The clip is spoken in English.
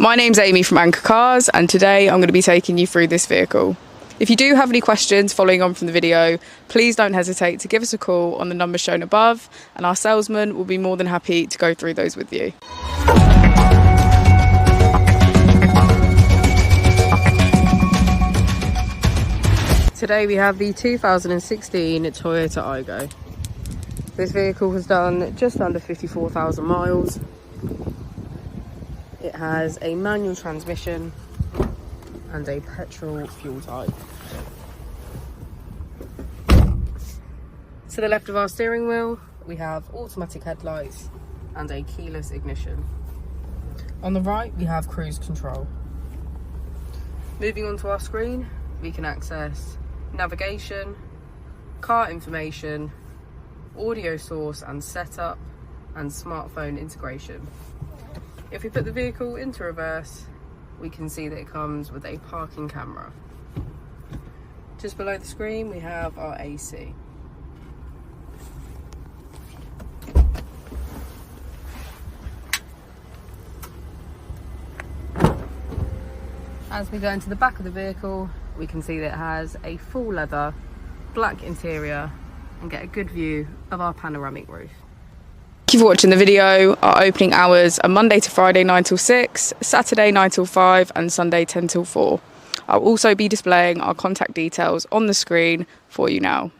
My name's Amy from Anchor Cars, and today I'm going to be taking you through this vehicle. If you do have any questions following on from the video, please don't hesitate to give us a call on the number shown above, and our salesman will be more than happy to go through those with you. Today we have the 2016 Toyota Aygo. This vehicle has done just under 54,000 miles. It has a manual transmission and a petrol fuel type. To the left of our steering wheel, we have automatic headlights and a keyless ignition. On the right, we have cruise control. Moving on to our screen, we can access navigation, car information, audio source and setup, and smartphone integration. If we put the vehicle into reverse, we can see that it comes with a parking camera. Just below the screen, we have our AC. As we go into the back of the vehicle, we can see that it has a full leather, black interior, and get a good view of our panoramic roof. Thank you for watching the video. Our opening hours are Monday to Friday 9 till 6, Saturday 9 till 5, and Sunday 10 till 4. I'll also be displaying our contact details on the screen for you now.